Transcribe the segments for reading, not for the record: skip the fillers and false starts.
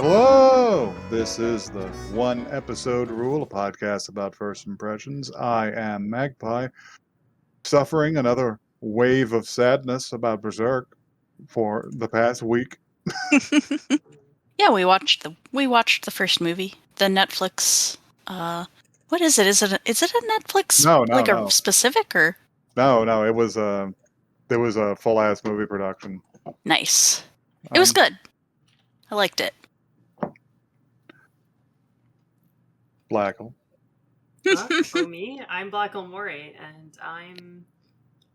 Hello! This is the One Episode Rule, a podcast about first impressions. I am Magpie, suffering another wave of sadness about Berserk for the past week. Yeah, we watched the first movie, the Netflix. What is it? Is it a Netflix? No. A specific or No, it was a full ass movie production. nice? It was good. I liked it. Blackle. For me, I'm Blackle Mori, and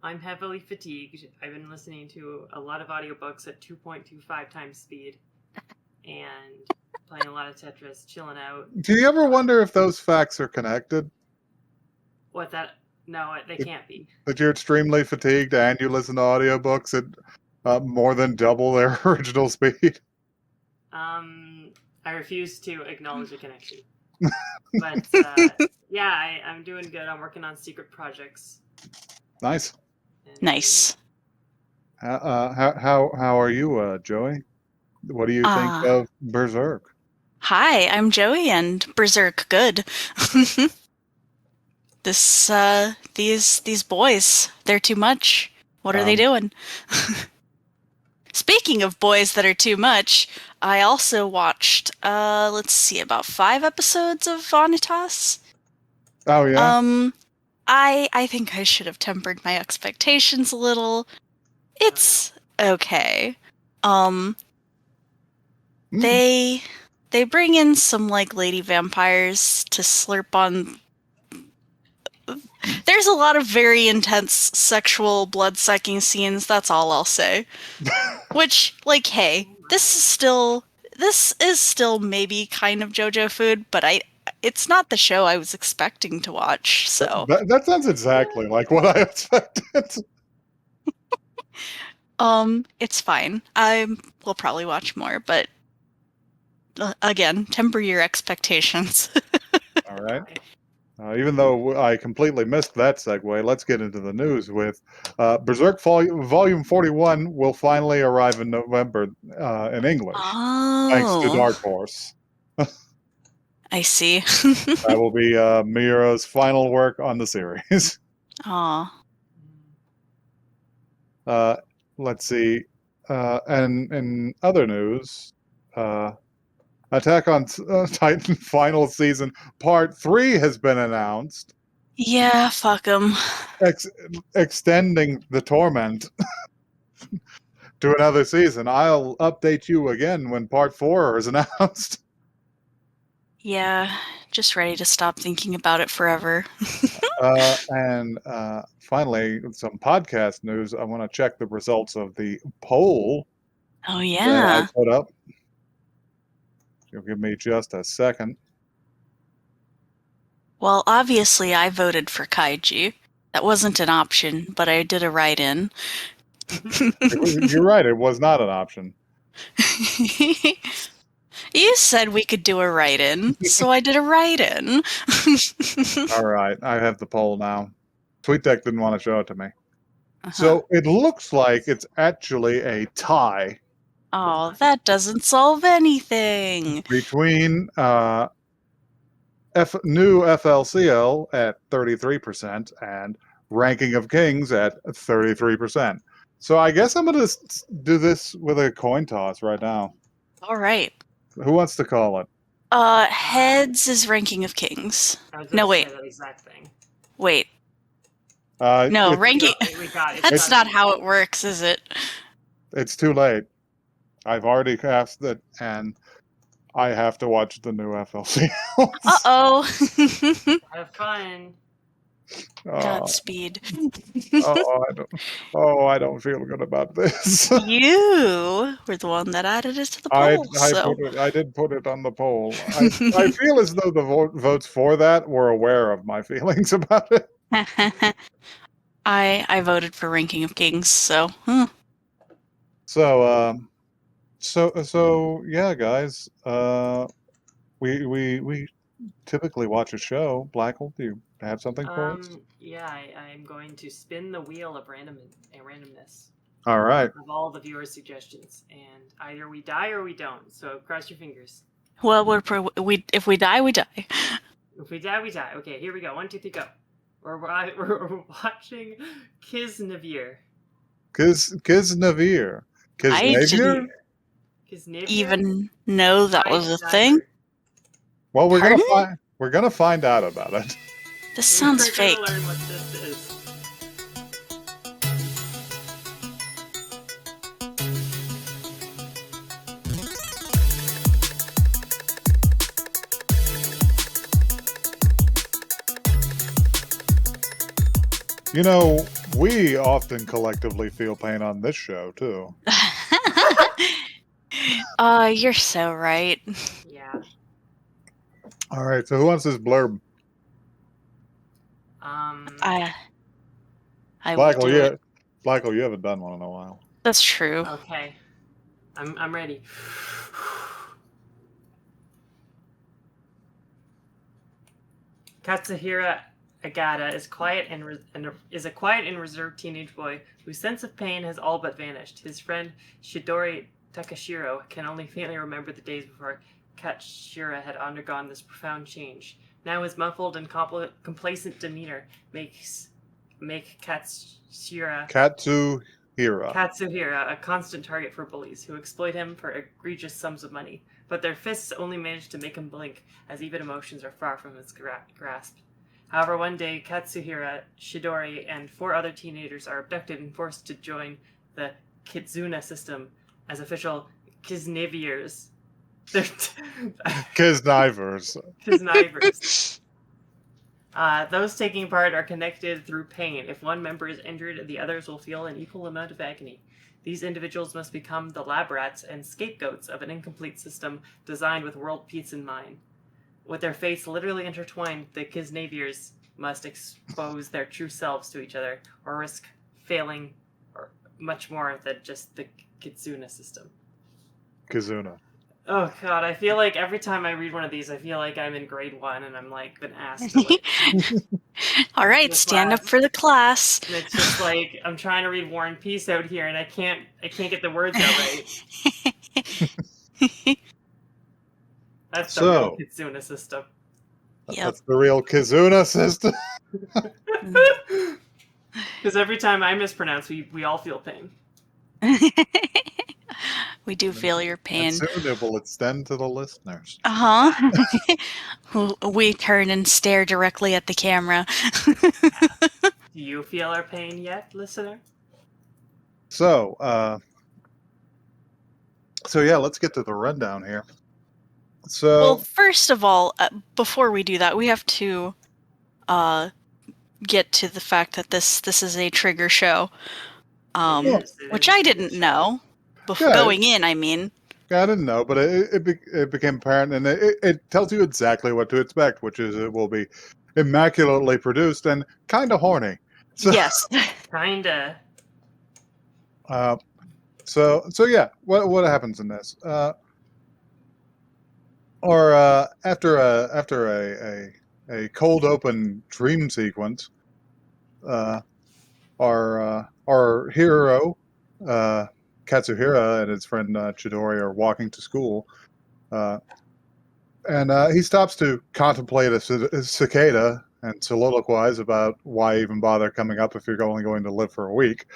I'm heavily fatigued. I've been listening to a lot of audiobooks at 2.25 times speed, and playing a lot of Tetris, chilling out. Do you ever wonder if those facts are connected? What that? No, they can't be. That you're extremely fatigued and you listen to audiobooks at more than double their original speed? I refuse to acknowledge a connection. But yeah, I'm doing good. I'm working on secret projects. Nice. Nice. How are you, Joey? What do you think of Berserk? Hi, I'm Joey, and Berserk good. These boys, they're too much. What are they doing? Speaking of boys that are too much, I also watched, about 5 episodes of Vanitas. Oh, yeah? I think I should have tempered my expectations a little. It's okay. They bring in some, lady vampires to slurp on. There's a lot of very intense sexual blood-sucking scenes, that's all I'll say. Which, hey, this is still maybe kind of JoJo food, but it's not the show I was expecting to watch, so. That sounds exactly like what I expected. It's fine. I will probably watch more, but again, temper your expectations. All right. Even though I completely missed that segue, let's get into the news with Berserk Volume 41 will finally arrive in November in English, thanks to Dark Horse. I see. That will be Miura's final work on the series. Aw. Let's see. And in other news, Attack on Titan Final Season Part 3 has been announced. Yeah, fuck them. Extending the torment to another season. I'll update you again when Part 4 is announced. Yeah, just ready to stop thinking about it forever. And finally, some podcast news. I want to check the results of the poll. Oh, That yeah. I put up. You'll give me just a second. Well, obviously I voted for Kaiji. That wasn't an option, but I did a write-in. You're right, it was not an option. You said we could do a write-in, so I did a write-in. All right, I have the poll now. TweetDeck didn't want to show it to me. So it looks like it's actually a tie. Oh, that doesn't solve anything. Between new FLCL at 33% and Ranking of Kings at 33%. So I guess I'm going to do this with a coin toss right now. All right. Who wants to call it? Heads is Ranking of Kings. No, wait. That exact thing. Wait. No, ranking. That's not how it works, is it? It's too late. I've already cast it, and I have to watch the new FLC. Uh-oh. Have fun. Godspeed. I don't feel good about this. You were the one that added it to the poll. I did put it on the poll. I feel as though the votes for that were aware of my feelings about it. I voted for Ranking of Kings, so. So yeah, guys. We typically watch a show. Blackle, do you have something for us? Yeah, I'm going to spin the wheel of randomness. All right. of all the viewers' suggestions, and either we die or we don't. So cross your fingers. Well, if we die, we die. If we die, we die. Okay, here we go. 1, 2, 3, go. We're watching Kiznaiver. Kiznaiver. I Kiznaiver? Kiznaiver? Even know that was a thing. Well, Pardon? we're gonna find out about it. This sounds We're fake. gonna learn what this is. You know, we often collectively feel pain on this show too. You're so right. Yeah. All right, so who wants this blurb? I will Blackle, do it. Blackle, you haven't done one in a while. That's true. Okay. I'm ready. Katsuhira Agata is a quiet and reserved teenage boy whose sense of pain has all but vanished. His friend Shidori Takashiro can only faintly remember the days before Katsuhira had undergone this profound change. Now his muffled and complacent demeanor make Katsuhira a constant target for bullies who exploit him for egregious sums of money. But their fists only manage to make him blink, as even emotions are far from his grasp. However, one day, Katsuhira, Shidori, and 4 other teenagers are abducted and forced to join the Kizuna system as official Kiznaivers. Kiznaivers. Kiznaivers. Those taking part are connected through pain. If one member is injured, the others will feel an equal amount of agony. These individuals must become the lab rats and scapegoats of an incomplete system designed with world peace in mind. With their fates literally intertwined, the Kiznaivers must expose their true selves to each other, or risk failing or much more than just the Kizuna system. Kizuna. Oh god, I feel like every time I read one of these, I feel like I'm in grade 1 and I'm like been asked to like All right, the stand up class. for the class. And it's just like I'm trying to read War and Peace out here and I can't get the words out right. That's the real Kizuna system. Yep. That's the real Kizuna system. Because every time I mispronounce, we all feel pain. We do feel your pain. And soon it will extend to the listeners. We turn and stare directly at the camera. Do you feel our pain yet, listener? So yeah, let's get to the rundown here. So, well, first of all, before we do that, we have to get to the fact that this is a trigger show, which I didn't know before going in. I mean, yeah, I didn't know, but it became apparent, and it tells you exactly what to expect, which is it will be immaculately produced and kind of horny. So, yes, kinda. So yeah, what happens in this? After a cold open dream sequence, our hero Katsuhira and his friend Chidori are walking to school, and he stops to contemplate a cicada and soliloquize about why even bother coming up if you're only going to live for a week.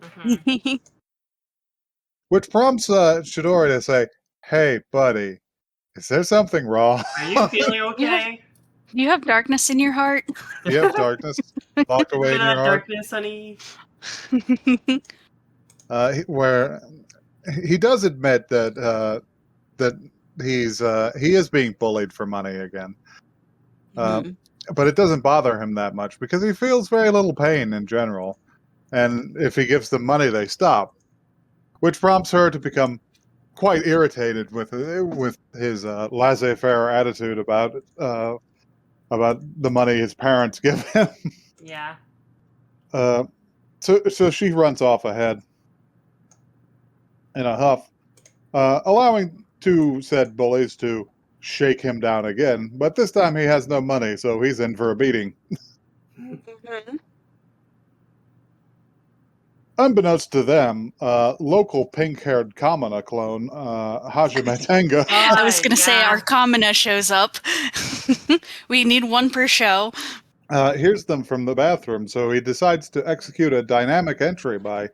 Mm-hmm. Which prompts Chidori to say, "Hey, buddy, is there something wrong? Are you feeling okay? Do you have darkness in your heart? You have darkness locked away in your heart." Darkness, honey. Where he does admit that he is being bullied for money again, but it doesn't bother him that much because he feels very little pain in general, and if he gives them money, they stop, which prompts her to become quite irritated with his laissez-faire attitude about the money his parents give him. Yeah. So she runs off ahead in a huff, allowing 2 said bullies to shake him down again, but this time he has no money, so he's in for a beating. Unbeknownst to them, local pink-haired Kamina clone, Hajime Tenga, I was going to say yeah. our Kamina shows up. We need one per show. hears them from the bathroom, so he decides to execute a dynamic entry by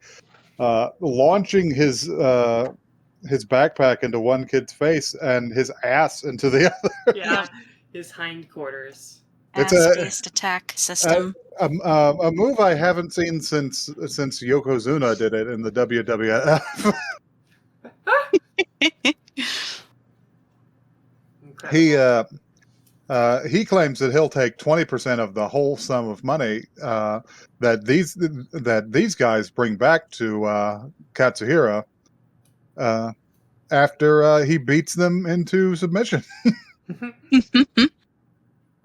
launching his backpack into one kid's face and his ass into the other. Yeah, his hindquarters. It's Ass-based attack system. a move I haven't seen since Yokozuna did it in the WWF. Incredible. He claims that he'll take 20% of the whole sum of money that these guys bring back to Katsuhira after he beats them into submission.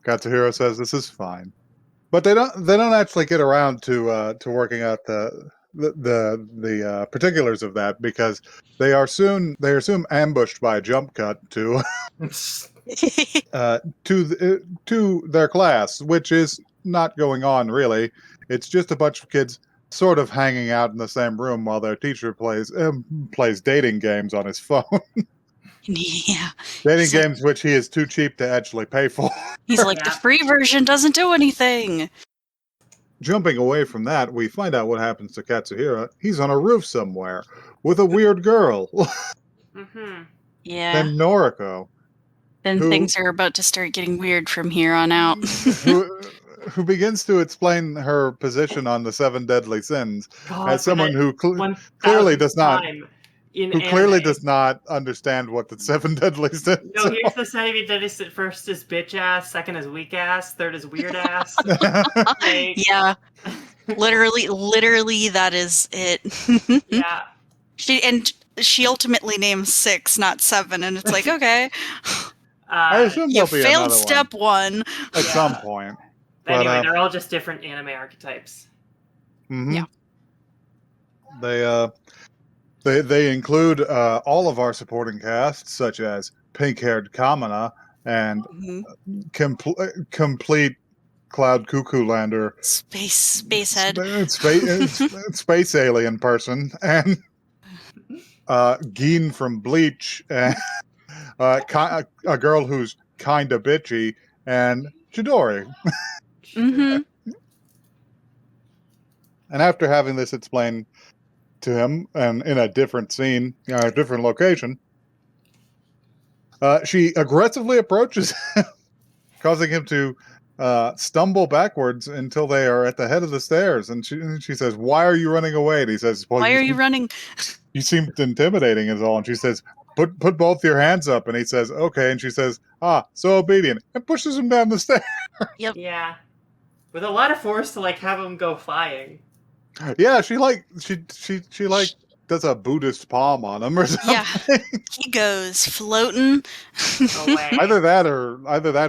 Katsuhira says this is fine, but they don't actually get around to working out the particulars of that because they are soon ambushed by a jump cut to to their class, which is not going on really. It's just a bunch of kids sort of hanging out in the same room while their teacher plays dating games on his phone. Yeah. Dating games which he is too cheap to actually pay for. He's like, the free version doesn't do anything. Jumping away from that, we find out what happens to Katsuhira. He's on a roof somewhere with a weird girl Yeah. named Noriko. Then things are about to start getting weird from here on out. who begins to explain her position on the 7 deadly sins as someone who clearly does not understand what the 7 deadly sins No, here's the 7 deadly sins. First is bitch ass, second is weak ass, third is weird ass. Yeah. Literally that is it. Yeah. She ultimately names 6, not 7, and it's like, okay. I assume you there'll be failed another step 1 at some point. Anyway, they're all just different anime archetypes. Mm-hmm. Yeah. They include all of our supporting casts, such as pink-haired Kamina and complete Cloud Cuckoo Lander, space head, space alien person, and Geen from Bleach, and a girl who's kinda bitchy, and Chidori. Mm-hmm. And after having this explained to him, and in a different scene, a different location, she aggressively approaches him, causing him to stumble backwards until they are at the head of the stairs. And she says, "Why are you running away?" And he says, "Well, why are you running? You seemed intimidating," is all. And she says, "Put both your hands up." And he says, "Okay." And she says, so obedient," and pushes him down the stairs. Yep. Yeah. With a lot of force to have him go flying. Yeah, she does a Buddhist palm on him or something. Yeah, he goes floating away. Either that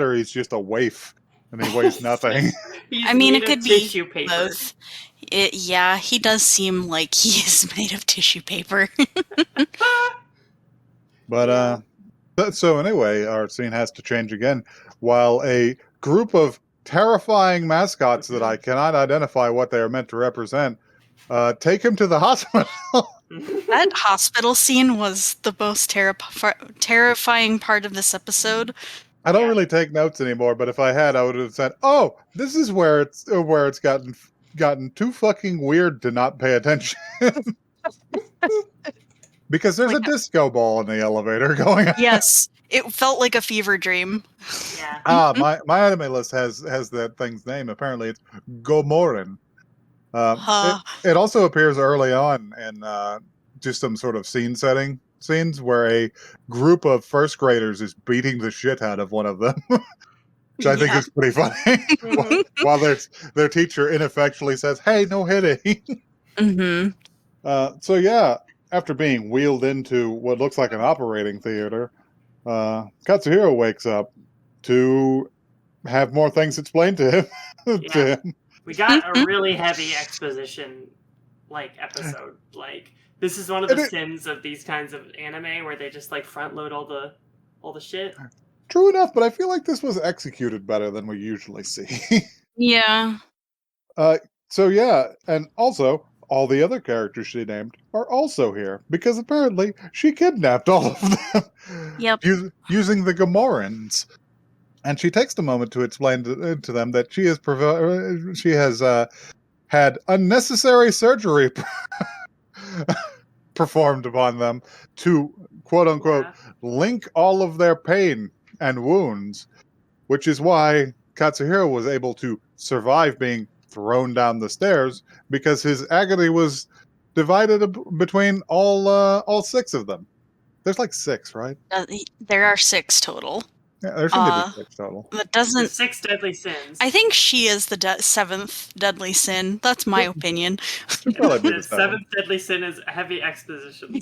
or he's just a waif and he weighs nothing. I mean, it could be both. Yeah, he does seem like he is made of tissue paper. But so anyway, our scene has to change again. While a group of terrifying mascots that I cannot identify what they are meant to represent take him to the hospital. That hospital scene was the most terrifying part of this episode. I don't really take notes anymore, but if I had, I would have said, "Oh, this is where it's gotten too fucking weird to not pay attention." Because there's a disco ball in the elevator going on. Yes, it felt like a fever dream. Yeah. My anime list has that thing's name. Apparently, it's Gomorin. It also appears early on in just some sort of scenes where a group of first graders is beating the shit out of one of them, which I think is pretty funny. While their teacher ineffectually says, "Hey, no hitting." So yeah, after being wheeled into what looks like an operating theater, Katsuhiro wakes up to have more things explained to him. We got a really heavy exposition episode. This is one of the sins of these kinds of anime where they just front load all the shit. True enough, but I feel like this was executed better than we usually see. Yeah. So yeah, and also all the other characters she named are also here because apparently she kidnapped all of them Yep. using the Gamorreans. And she takes a moment to explain to them that she has had unnecessary surgery performed upon them to, quote unquote, link all of their pain and wounds, which is why Katsuhiro was able to survive being thrown down the stairs because his agony was divided between all 6 of them. There's like 6, right? There are 6 total. Yeah, there seem to be 6 total. That The doesn't. 6 deadly sins. I think she is the 7th deadly sin. That's my opinion. Should probably be The the 7th. 7th deadly sin is heavy exposition.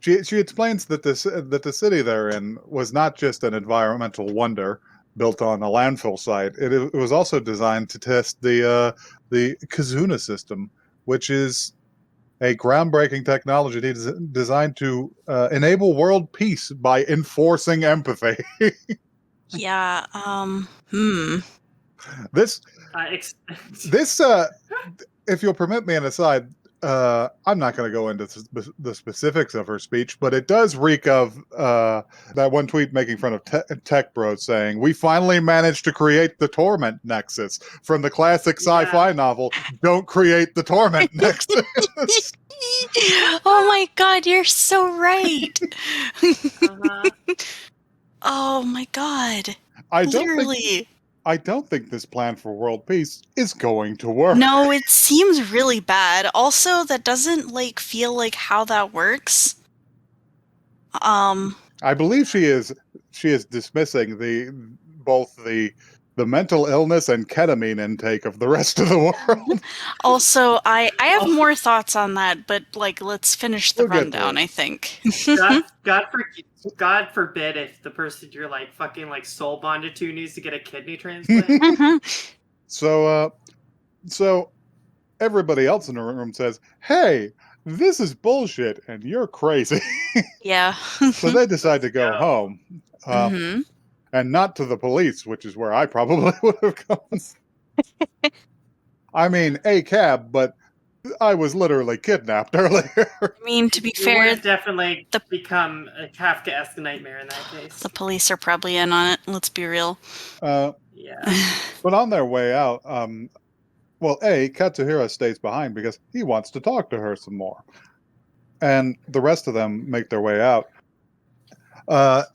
She explains that the city they're in was not just an environmental wonder built on a landfill site. It was also designed to test the Kizuna system, which is a groundbreaking technology designed to enable world peace by enforcing empathy. Yeah. This, This if you'll permit me an aside, I'm not going to go into the specifics of her speech, but it does reek of that one tweet making fun of Tech Bros saying, "We finally managed to create the Torment Nexus," from the classic sci-fi novel, "Don't create the Torment Nexus." Oh my god, you're so right. uh-huh. Oh my god. I don't think this plan for world peace is going to work. No, it seems really bad. Also, that doesn't feel like how that works. I believe she is dismissing both the mental illness and ketamine intake of the rest of the world. Also, I have more thoughts on that, but let's finish the We'll get to rundown, it. I think. God forbid if the person you're fucking soul bonded to needs to get a kidney transplant. So everybody else in the room says, "Hey, this is bullshit and you're crazy." Yeah. So they decide to go home. And not to the police, which is where I probably would have gone. I mean, a cab, but I was literally kidnapped earlier. I mean, to be It fair, would definitely become a Kafkaesque nightmare in that case. the police are probably in on it. Let's be real. Yeah. But on their way out, Katsuhiro stays behind because he wants to talk to her some more. And the rest of them make their way out.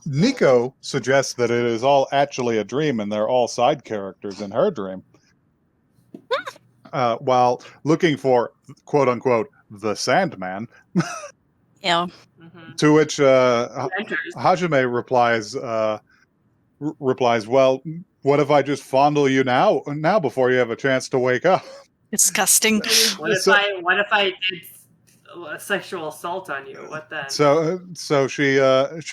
Nico suggests that it is all actually a dream and they're all side characters in her dream. While looking for, quote unquote, the Sandman. Yeah. To which Hajime replies, "Well, what if I just fondle you now before you have a chance to wake up?" Disgusting. What if I did a sexual assault on you? What then? So she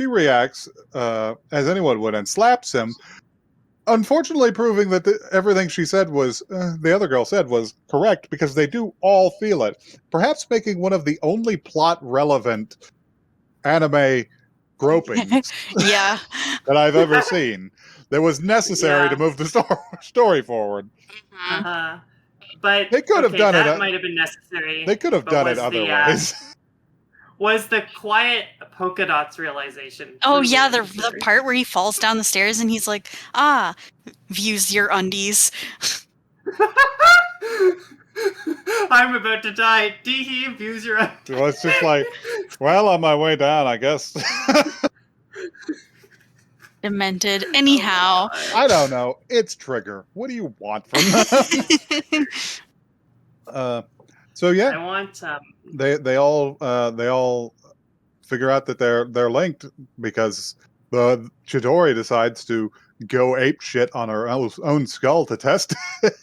reacts as anyone would and slaps him. Unfortunately, proving that everything she said was the other girl said was correct because they do all feel it. Perhaps making one of the only plot relevant anime gropings Yeah. that I've ever seen. That was necessary to move the story forward. But they could have done it. That might have been necessary. They could have done it otherwise. Was the quiet polka dots realization? Oh yeah, the part where he falls down the stairs and he's like, views your undies. I'm about to die. Dee views your undies. Well, it's just on my way down, I guess. Demented. Anyhow. I don't know. It's Trigger. What do you want from them? So yeah, I want. They all figure out that they're linked because the Chidori decides to go ape shit on her own skull to test it.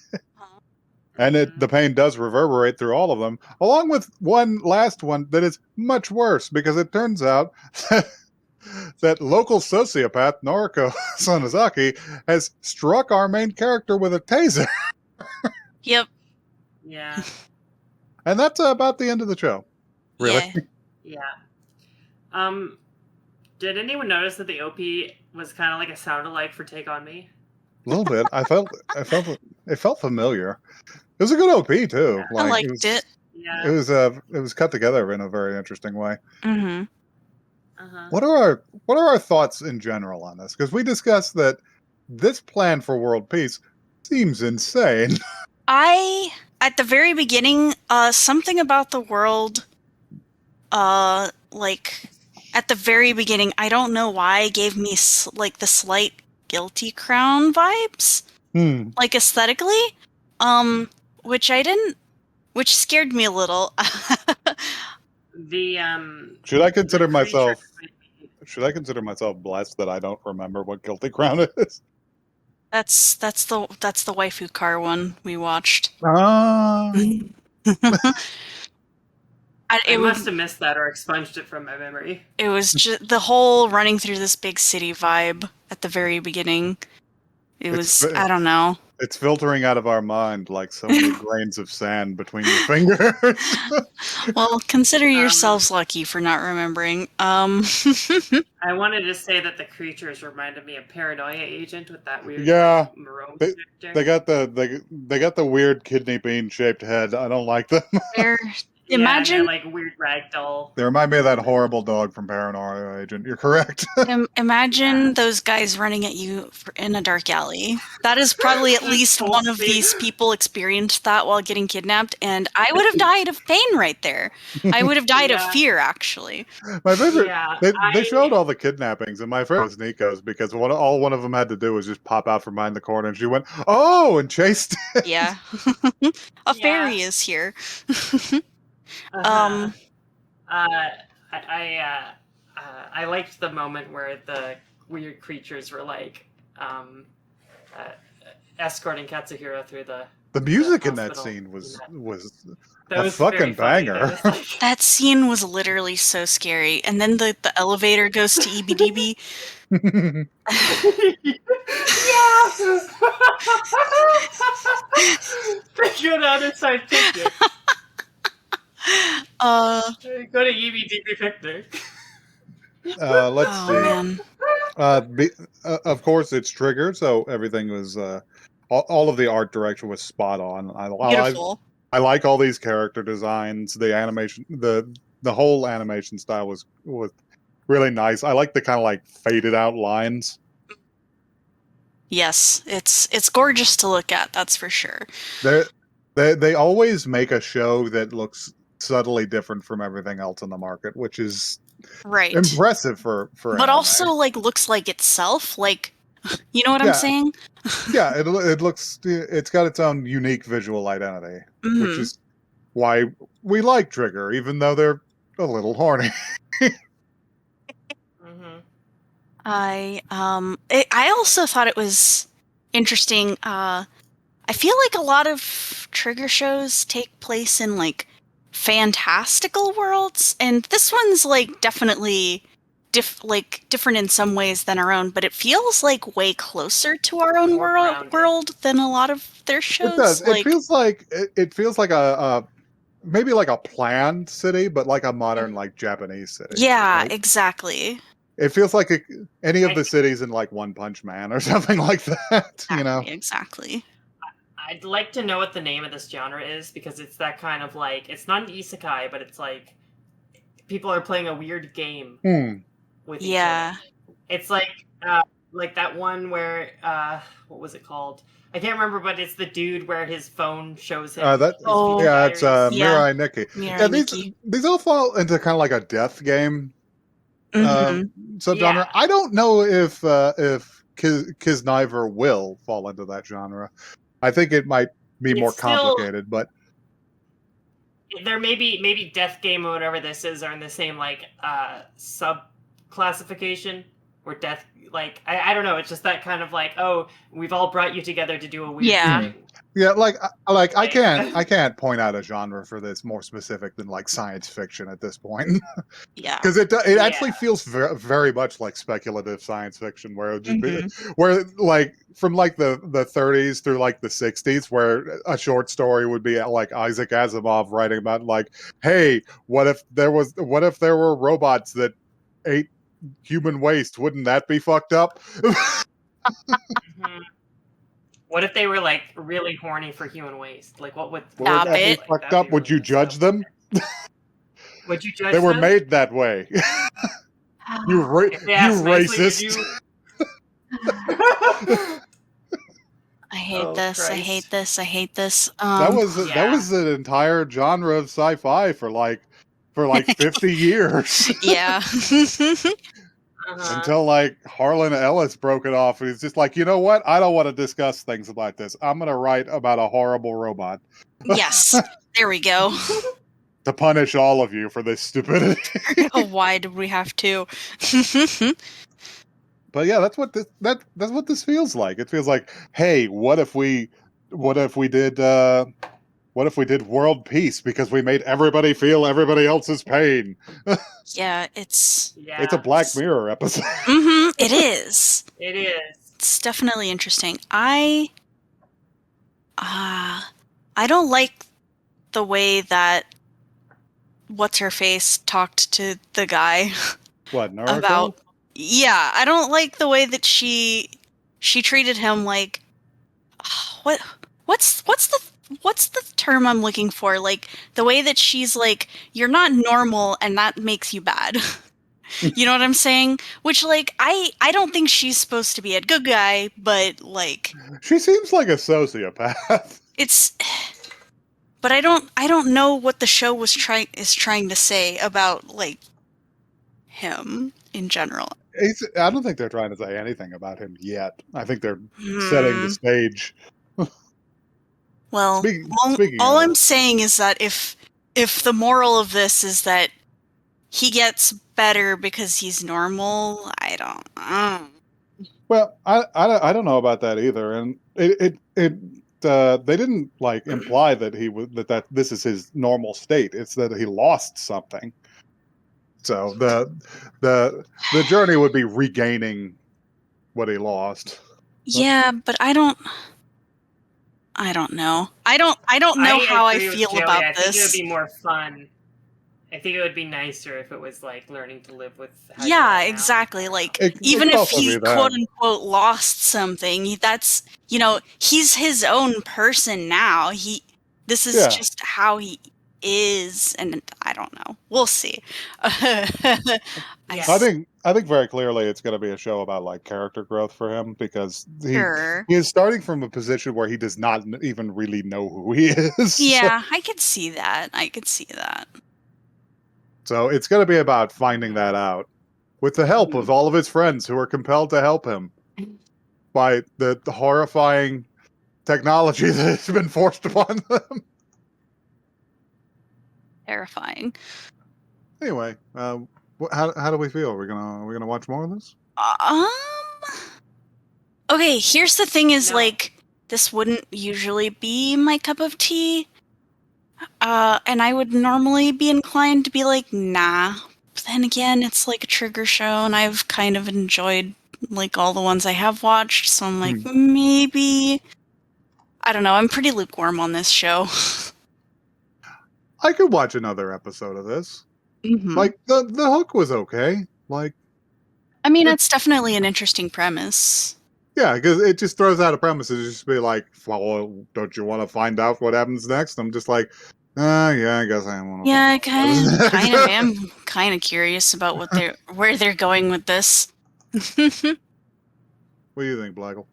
And the pain does reverberate through all of them, along with one last one that is much worse because it turns out that local sociopath Noriko Sonozaki has struck our main character with a taser. Yep. Yeah. And that's about the end of the show. Really? Yeah. Did anyone notice that the OP was kind of like a sound alike for Take On Me? A little bit. It felt familiar. It was a good OP too. Yeah. I Like liked it. Yeah. it was cut together in a very interesting way. Mm-hmm. Uh-huh. What are our thoughts in general on this? Because we discussed that this plan for world peace seems insane. At the very beginning, something about the world, like, at the very beginning, I don't know why, gave me, like, the slight Guilty Crown vibes, like, aesthetically, which which scared me a little. The Should I consider the creature- myself blessed that I don't remember what Guilty Crown is? That's the waifu car one we watched. Ah. I must have missed that or expunged it from my memory. It was just the whole running through this big city vibe at the very beginning. I don't know. It's filtering out of our mind like so many grains of sand between your fingers. Well, consider yourselves lucky for not remembering. I wanted to say that the creatures reminded me of Paranoia Agent with that weird Marone character. They got the weird kidney bean shaped head. I don't like them. Imagine they're like weird ragdoll. They remind me of that horrible dog from Paranoia Agent. You're correct. Imagine those guys running at you in a dark alley. That is probably at least one of these people experienced that while getting kidnapped, and I would have died of pain right there. I would have died of fear, actually. My favorite. They showed all the kidnappings, and my favorite was Nico's because all one of them had to do was just pop out from behind the corner, and she went, "Oh!" and chased it. Yeah, a fairy is here. I liked the moment where the weird creatures were like escorting Katsuhiro through the music in that scene was a fucking banger. That scene was literally so scary. And then the elevator goes to EBDB. Yeah! They go to other side picnic. Go to EBDB picnic. Let's see. Man. Of course, it's triggered, so everything was all of the art direction was spot on. Beautiful. I like all these character designs. The animation, the whole animation style was really nice. I like the kind of like faded out lines. Yes, it's gorgeous to look at. That's for sure. They always make a show that looks subtly different from everything else in the market, which is impressive for but anime. also like looks like itself. Like, you know what I'm saying? Yeah, it looks. It's got its own unique visual identity, which is why we like Trigger, even though they're a little horny. I also thought it was interesting. I feel like a lot of Trigger shows take place in like fantastical worlds, and this one's like definitely different in some ways than our own, but it feels like way closer to our own world than a lot of their shows. It does. It feels like a maybe like a planned city, but like a modern like Japanese city. Yeah, like, exactly. It feels like any of the cities in like One Punch Man or something like that. You know, exactly. I'd like to know what the name of this genre is, because it's that kind of like, it's not an isekai, but it's like people are playing a weird game with each other. It's like that one where what was it called? I can't remember, but it's the dude where his phone shows him. it's Mirai Nikki. These all fall into kind of like a death game subgenre. I don't know if Kiznaiver will fall into that genre. I think it might be more complicated, but there maybe Death Game or whatever this is are in the same like sub classification, where death, like I don't know, it's just that kind of like, oh, we've all brought you together to do a weird thing. Yeah, I can't point out a genre for this more specific than like science fiction at this point. Yeah, because it actually feels very, very much like speculative science fiction, where it would just be, where like from like the 30s through like the 60s, where a short story would be like Isaac Asimov writing about like, hey, what if there were robots that ate human waste? Wouldn't that be fucked up? What if they were like really horny for human waste? Like, what would Stop that be it. fucked up? Would you judge them? Would you judge They were them? made that way. you If they asked nicely, would racist. you? I hate Oh, this. I Christ. hate this. I hate this. That Yeah. was an entire genre of sci-fi for like 50 years. Yeah. Until like Harlan Ellis broke it off. He's just like, you know what? I don't want to discuss things like this. I'm gonna write about a horrible robot Yes. There we go. to punish all of you for this stupidity. Why did we have to? But yeah, that's what this feels like. It feels like, hey, what if we did world peace because we made everybody feel everybody else's pain? Yeah, it's It's a Black Mirror episode. it is. It is. It's definitely interesting. I don't like the way that what's her face talked to the guy What, Noriko? about. Yeah, I don't like the way that she treated him like what's the term I'm looking for? Like the way that she's like, you're not normal and that makes you bad. You know what I'm saying? Which like I don't think she's supposed to be a good guy, but like She seems like a sociopath. it's but I don't know what the show is trying to say about like him in general. I don't think they're trying to say anything about him yet. I think they're setting the stage. Well, Speaking all of I'm it. saying is that if the moral of this is that he gets better because he's normal, I don't. Well, I don't know about that either, and they didn't like imply that he was that this is his normal state. It's that he lost something. So the journey would be regaining what he lost. Yeah, but I don't know. I don't know how I agree with feel Joey. about I think it would this. be more fun. I think it would be nicer if it was like learning to live with. How you Yeah, are now. exactly. Like It even could if also he be that. quote unquote lost something, that's he's his own person now. This is Yeah. just how he is, and I don't know. We'll see. Yeah. I think very clearly it's going to be a show about like character growth for him because he is starting from a position where he does not even really know who he is. Yeah, I could see that. So it's going to be about finding that out with the help of all of his friends who are compelled to help him by the horrifying technology that has been forced upon them. Terrifying. Anyway, how do we feel? Are we gonna watch more of this? Okay, here's the thing: is No. like this wouldn't usually be my cup of tea. And I would normally be inclined to be like, nah. But then again, it's like a trigger show, and I've kind of enjoyed like all the ones I have watched, so I'm like, maybe. I don't know, I'm pretty lukewarm on this show. I could watch another episode of this. Mm-hmm. Like the hook was okay. Like, I mean, it's definitely an interesting premise. yeah, because it just throws out a premise. It just be like, well, don't you want to find out what happens next? I'm just like, yeah, I guess I want to. Yeah, I kind of am kind of curious about where they're going with this. What do you think, Blagel?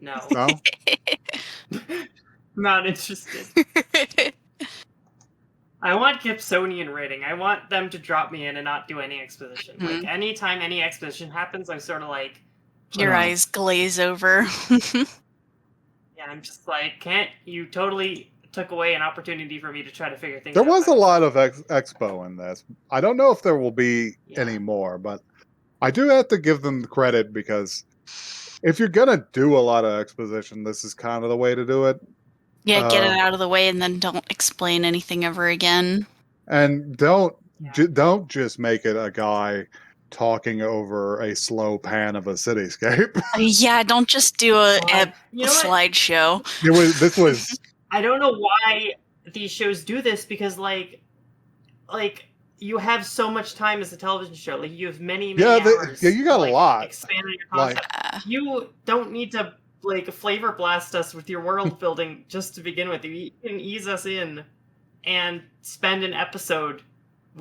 No. No? Not interested. I want Gibsonian writing. I want them to drop me in and not do any exposition. Like, anytime any exposition happens, I'm sort of like... Your eyes glaze over. Yeah, I'm just like, can't you totally took away an opportunity for me to try to figure things There out. was a lot of expo in this. I don't know if there will be Yeah. any more, but I do have to give them credit because if you're gonna do a lot of exposition, this is kind of the way to do it. Yeah, get it out of the way and then don't explain anything ever again. And don't just make it a guy talking over a slow pan of a cityscape. Yeah, don't just do a You know what? slideshow. This was I don't know why these shows do this because like you have so much time as a television show. Like you have many hours. you got to, a lot. Expand on your Like, concept. You don't need to like flavor blast us with your world building just to begin with. You can ease us in and spend an episode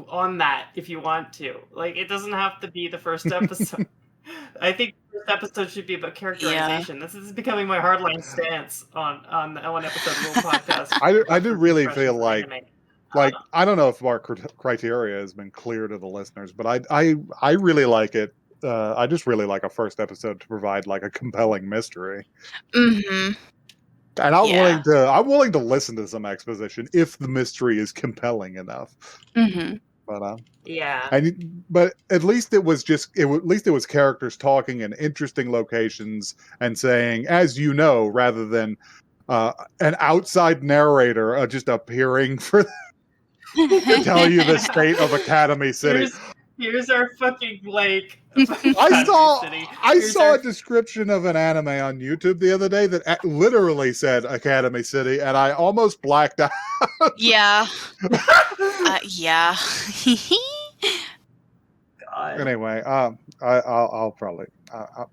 on that if you want to. Like, it doesn't have to be the first episode. I think the first episode should be about characterization. This is becoming my hardline stance on the one episode rule podcast. I do really feel Expressions like anime. I don't know if our criteria has been clear to the listeners, but I really like it. I just really like a first episode to provide like a compelling mystery. Mm-hmm. And I'm willing to listen to some exposition if the mystery is compelling enough. Mm-hmm. But Yeah. but at least it was characters talking in interesting locations and saying, as you know, rather than an outside narrator just appearing for to tell you the state of Academy City. Here's our fucking like. I saw a description of an anime on YouTube the other day that literally said Academy City, and I almost blacked out. Yeah. Yeah. God. Anyway, I'll probably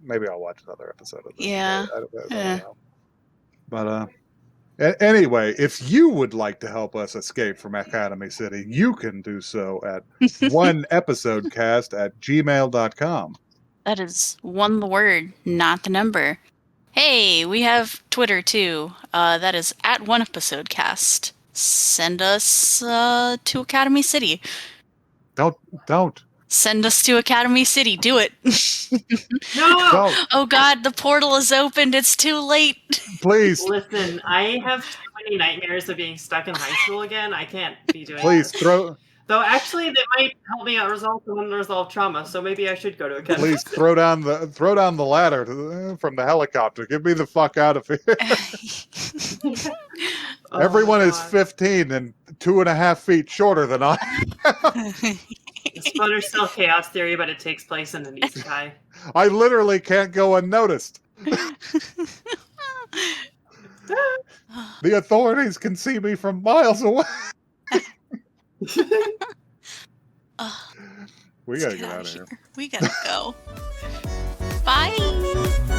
maybe I'll watch another episode of this. Yeah. I don't know. But anyway, if you would like to help us escape from Academy City, you can do so at oneepisodecast@gmail.com. That is one word, not the number. Hey, we have Twitter too. That is @oneepisodecast. Send us to Academy City. Don't. Send us to Academy City. Do it. No! Don't. Oh God, the portal is opened. It's too late. Please. Listen, I have too many nightmares of being stuck in high school again. I can't be doing Please this. throw. Though actually, that might help me out resolve some unresolved trauma. So maybe I should go to Academy. Please throw down the ladder from the helicopter. Get me the fuck out of here. Oh Everyone my is God. 15 and 2.5 feet shorter than I. Splinter Cell Chaos Theory, but it takes place in the isekai. I literally can't go unnoticed. The authorities can see me from miles away. We gotta get out of here. We gotta go. Bye.